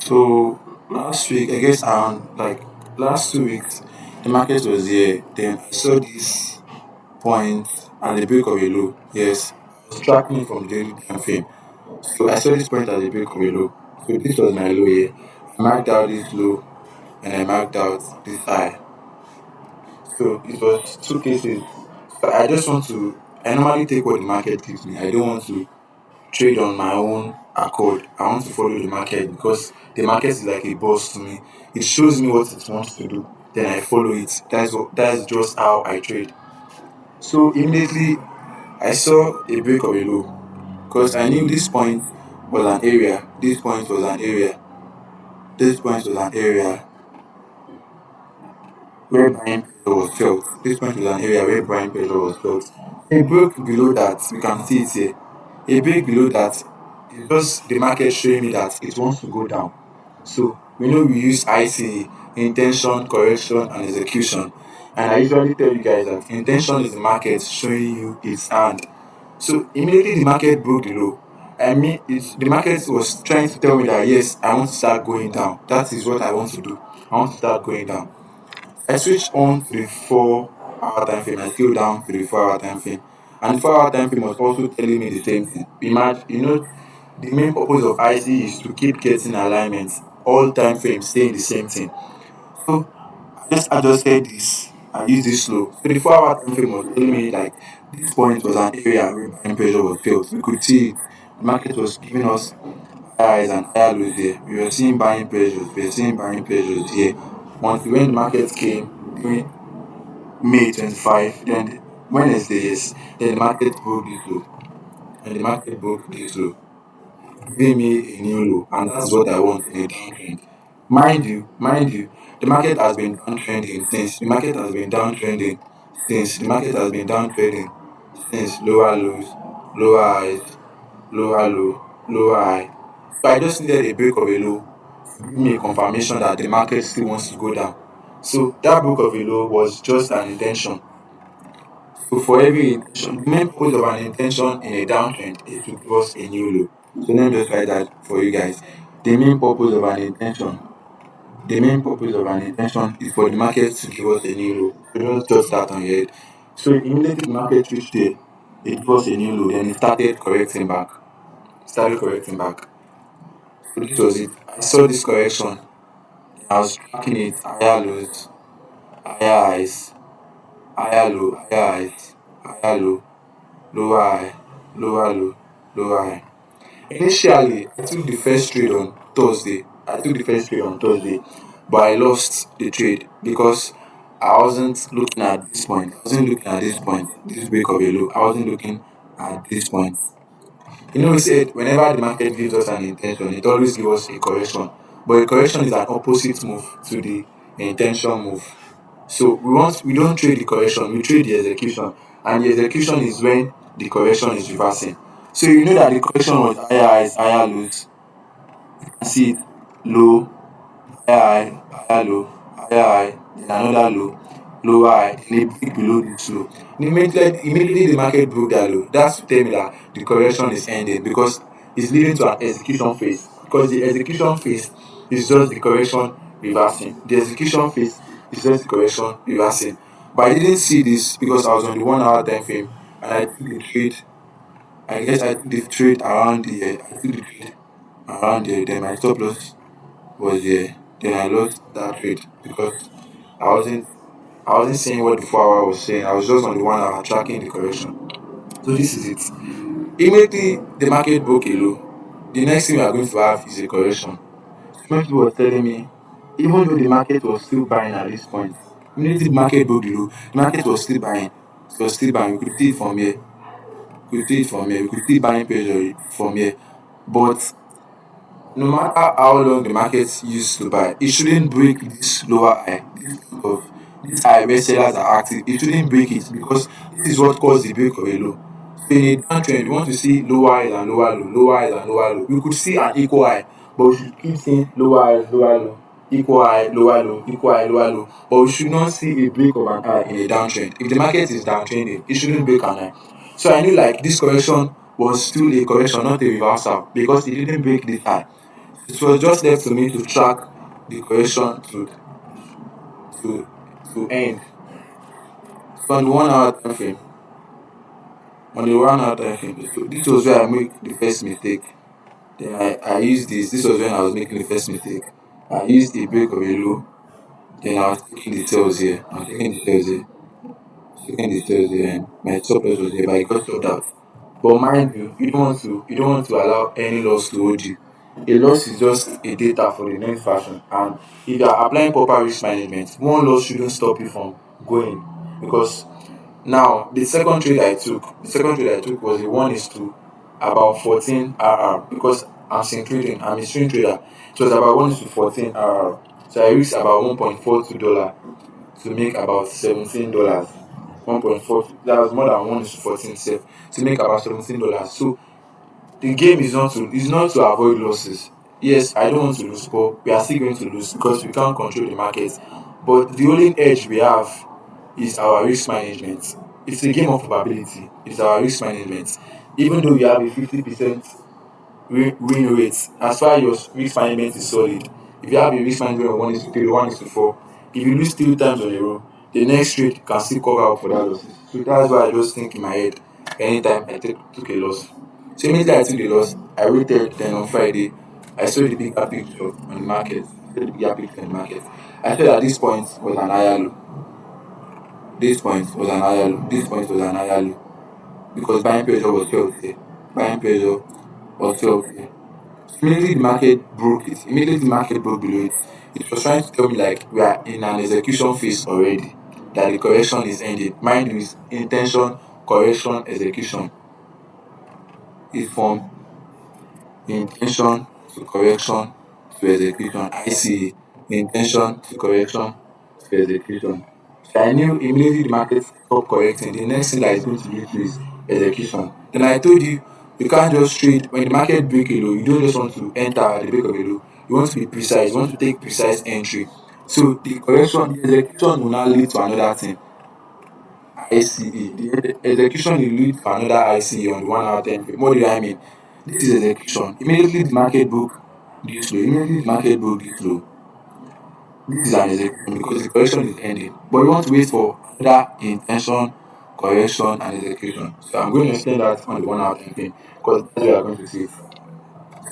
So last week, I guess around like last 2 weeks, the market was here. Then I saw this point at the break of a low. Yes, I was tracking it from the daily time frame. So I saw this point at the break of a low. So this was my low here. I marked out this low and I marked out this high. So it was two cases. So I just want to. I normally take what the market gives me. I don't want to trade on my own accord. I want to follow the market because the market is like a boss to me. It shows me what it wants to do. Then I follow it. That's just how I trade. So immediately I saw a break of a low because I knew this point was an area. This point was an area. This point was an area where buying pressure was felt. This point was an area where buying pressure was felt. A break below that, we can see it here. A break below that is just the market showing me that it wants to go down. So we know we use IC, intention, correction, and execution. And I usually tell you guys that intention is the market showing you its hand. So immediately the market broke the low. I mean, the market was trying to tell me that yes, I want to start going down. That is what I want to do. I want to start going down. I switched on to the 4 hour time frame. I scaled down to the 4 hour time frame. And the 4 hour time frame was also telling me the same thing. Imagine, the main purpose of IC is to keep getting alignments. All time frames saying the same thing. So I just adjusted this. I used this slow. So the 4 hour time frame was telling me like this point was an area where buying pressure was felt. We could see it. The market was giving us highs and higher lows there. We were seeing buying pressures. We were seeing buying pressures here. Once when the market came during May 25, then Wednesday, yes, then the market broke this low. And the market broke this low, giving me a new low. And that's what I want in a downtrend. Mind you, the market has been downtrending since the market has been downtrending since the market has been downtrending since lower lows, lower highs, lower low, lower high. So I just needed a break of a low to give me a confirmation that the market still wants to go down. So that break of a low was just an intention. So for every intention, the main purpose of an intention in a downtrend is to give us a new low. So let me just write that for you guys. The main purpose of an intention, the main purpose of an intention is for the market to give us a new low. So just that on your head. So immediately the market reached there, it gave us a new low, then it started correcting back. Started correcting back. So this was it. I saw this correction. I was tracking it, higher lows, higher highs, higher low, higher highs, higher low, lower high, lower low, lower high. Initially, I took the first trade on Thursday. But I lost the trade because I wasn't looking at this point. I wasn't looking at this point, this break of a low. I wasn't looking at this point. We said whenever the market gives us an intention, it always gives us a correction. But a correction is an opposite move to the intention move. So we don't trade the correction, we trade the execution. And the execution is when the correction is reversing. So you know that the correction was higher highs, higher lows. You can see it low, higher high, higher low, higher high, then another low, lower high, then a break below this low. Immediately the market broke that low. That's to tell me that the correction is ending because it's leading to an execution phase. Because the execution phase is just the correction reversing. The execution phase is just the correction reversing. But I didn't see this because I was on the 1 hour time frame and I took the trade. I guess I took the trade around the I took the trade around there. Then my stop loss was there. Then I lost that trade because I wasn't I wasn't seeing what the 4 hour was saying. I was just on the 1 hour tracking the correction. So this is it. Immediately the market broke a low. The next thing we are going to have is a correction. Many people was telling me, even though the market was still buying at this point, immediately the market broke the low, the market was still buying. It was still buying. We could see it from here. We could see it from here. We could see buying pressure from here. But no matter how long the market used to buy, it shouldn't break this lower high, this high where sellers are active. It shouldn't break it because this is what caused the break of a low. So in a downtrend, we want to see lower highs and lower low, lower highs and lower low. We could see an equal high, but we should keep seeing lower highs, lower low, equal high, lower low, equal high, lower low. But we should not see a break of an high in a downtrend. If the market is downtrending, it shouldn't break an high. So I knew like this correction was still a correction, not a reversal, because it didn't break this high. It was just left to me to track the correction to to end. So on the 1 hour time frame, on the 1 hour time frame, so this was where I make the first mistake. Then I used this. This was when I was making the first mistake. I used a break of a low. Then I was taking the tails here. I was taking the tails here. Taking the tails here, and my stop loss was here, but I got stopped out. But mind you don't want to allow any loss to hold you. A loss is just a data for the next version, and if you are applying proper risk management, one loss shouldn't stop you from going. Because now the second trade I took was a 1 is to about 14 RR, because I'm a swing trader. It was about 1 is to 14 RR. So I risked about $1.42 to make about $17. 1.4, that was more than 1 is to 14 sef, to make about $17. So the game is not to avoid losses. Yes, I don't want to lose, but we are still going to lose because we can't control the market. But the only edge we have is our risk management. It's a game of probability. It's our risk management. Even though you have a 50% win rate, as far as your risk management is solid, if you have a risk management of 1 is to 3, 1 is to 4, if you lose 3 times on a row, the next trade can still cover up for that loss. So that's why I just think in my head anytime I took a loss. So immediately I took the loss, I waited. Then on Friday, I saw the bigger picture on the market. I saw the bigger picture on the market. I thought at this point was an higher low. This point was an higher low. This point was an higher low, because buying pressure was felt here. Buying pressure was felt here. Immediately the market broke it. Immediately the market broke below it. It was trying to tell me like we are in an execution phase already. That the correction is ending. Mind you, is intention, correction, execution. Is from intention to correction to execution. I see intention to correction to execution. So I knew immediately the market stopped correcting. The next thing that is going to lead to is execution. Then I told you, you can't just trade when the market break a low. You don't just want to enter at the break of a low. You want to be precise. You want to take precise entry. So the correction, the execution will now lead to another thing. ICE. The execution will lead to another ICE on the 1 hour time frame. What do I mean? This is execution. Immediately the market broke this low. Immediately the market broke this low. This is an execution because the correction is ending. But we want to wait for another intention, correction, and execution. So I'm going to explain that on the 1 hour time frame because that's where we are going to see it.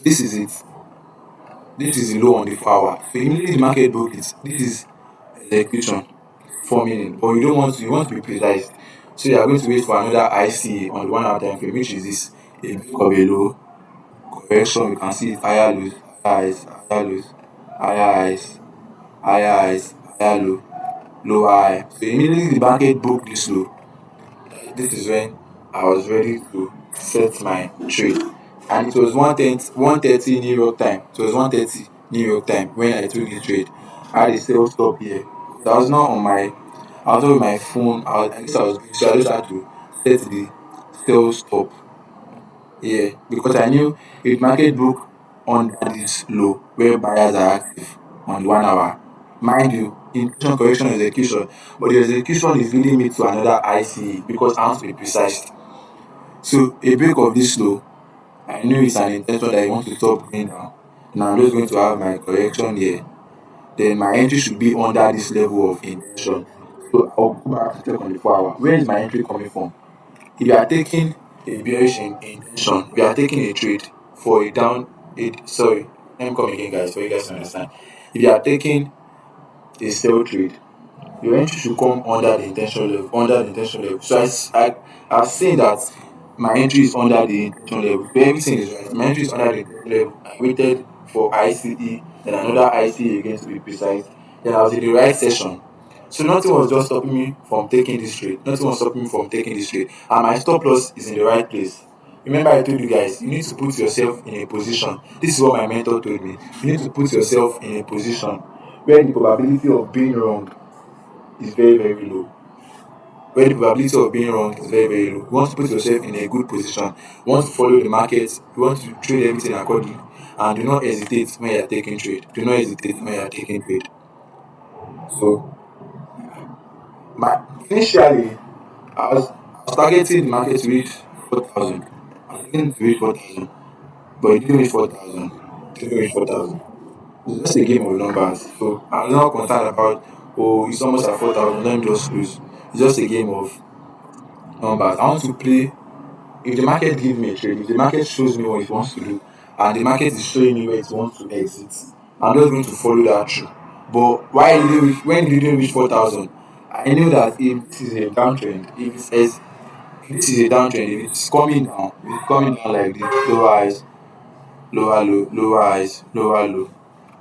This is it. This is the low on the 4 hour. So immediately the market broke it. This is execution forming, but you want to be precise. So you are going to wait for another IC on the 1 hour time frame, which is this a break of a low, correction. You can see it, higher lows, higher highs, higher lows, higher highs, higher highs, higher low, lower high. So immediately the market broke this low. This is when I was ready to set my trade. And it was 1:30 New York time. It was 1:30 New York time when I took the trade. I had a sell stop here. So I was not with my phone. I guess I was busy. So I just had to set the sell stop here because I knew if market broke under this low where buyers are active on the 1 hour, mind you, intention, correction, execution, but the execution is leading me to another ICE because I want to be precise. So a break of this low, I knew it's an intention that I want to stop going down. Now I'm just going to have my correction here. Then my entry should be under this level of intention. So I'll go back to check on the 4 hour. Where is my entry coming from? If you are taking a bearish intention, we are taking a trade for a down. Sorry, let me come again, guys, for you guys to understand. If you are taking a sell trade, your entry should come under the intention level. Under the intention level. So I've seen that my entry is under the intention level. But everything is right. My entry is under the intention level. I waited for ICE, then another ICE again to be precise. Then I was in the right session. So nothing was just stopping me from taking this trade. Nothing was stopping me from taking this trade. And my stop loss is in the right place. Remember I told you guys, you need to put yourself in a position. This is what my mentor told me. You need to put yourself in a position where the probability of being wrong is very, very low. Where the probability of being wrong is very, very low. You want to put yourself in a good position. You want to follow the market. You want to trade everything accordingly. And do not hesitate when you are taking trade. Do not hesitate when you are taking trade. So my initially I was targeting the market to reach 4,000. I was targeting to reach 4,000, but it didn't reach 4,000. even reach 4,000. It's just a game of numbers. So I'm not concerned about, oh, it's almost at 4,000, let me just lose. It's just a game of numbers. I want to play. If the market gives me a trade, if the market shows me what it wants to do, and the market is showing me where it wants to exit, I'm just going to follow that through. But why did it reach, when did it reach 4,000? I knew that if this is a downtrend, if this is a downtrend, if it's coming down, if it's coming down like this, lower highs, lower low, lower highs, lower low,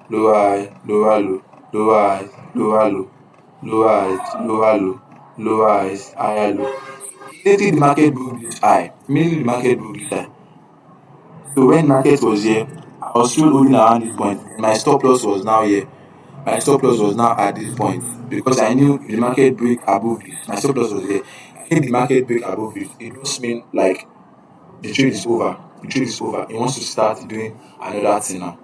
lower high, lower low, lower highs, lower low, lower highs, lower low, lower highs, higher low. Immediately the market broke this high. Immediately the market broke this high. So when market was here, I was still holding around this point. My stop loss was now here. My stop loss was now at this point because I knew if the market break above this, my stop loss was here. If the market break above this, it just mean like the trade is over. The trade is over. He wants to start doing another thing now.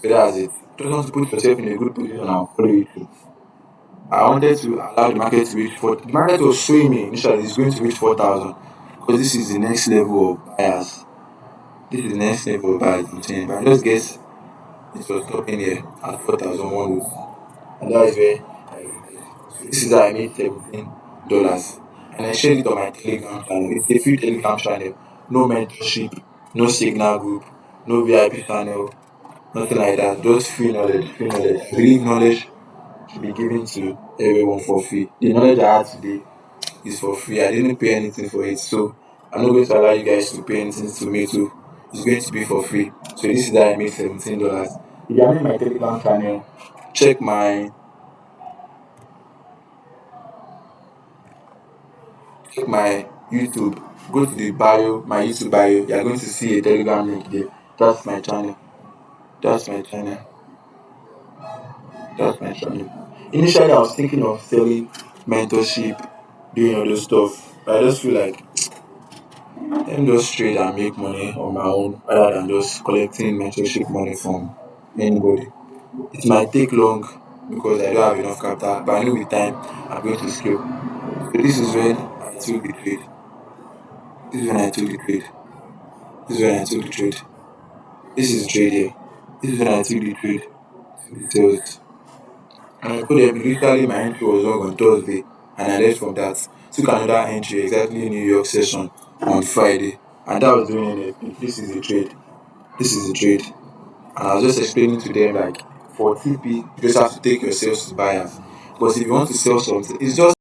So that's it. Just want to put yourself in a good position and follow it through. I wanted to allow the market to reach four. The market was showing me initially it's going to reach 4,000 because this is the next level of buyers. This is the next level of buyers I'm saying. But I just guess it was stopping here at 4,001. And that is where so this is how I made $17. And I shared it on my Telegram channel. It's a free Telegram channel. No mentorship, no signal group, no VIP channel, nothing like that. Just free knowledge, free knowledge. I believe knowledge should be given to everyone for free. The knowledge I had today is for free. I didn't pay anything for it. So I'm not going to allow you guys to pay anything to me too. It's going to be for free. So this is how I made $17. If you are in my Telegram channel, check my YouTube. Go to the bio, my YouTube bio. You are going to see a Telegram link there. That's my channel. That's my channel. That's my channel. Initially, I was thinking of selling mentorship, doing all those stuff. But I just feel like let me just trade and make money on my own rather than just collecting mentorship money from anybody. It might take long because I don't have enough capital, but I know with time I'm going to scale. So this is when I took the trade. This is when I took the trade. This is when I took the trade. This is the trade here. This is when I took the trade. Details. And I put them literally my entry was long on Thursday and I left from that. Took another entry exactly New York session on Friday. And that was doing NFP. This is the trade. This is the trade. And I was just explaining to them like for TP, you just have to take your sales to buyers. Because if you want to sell something, it's just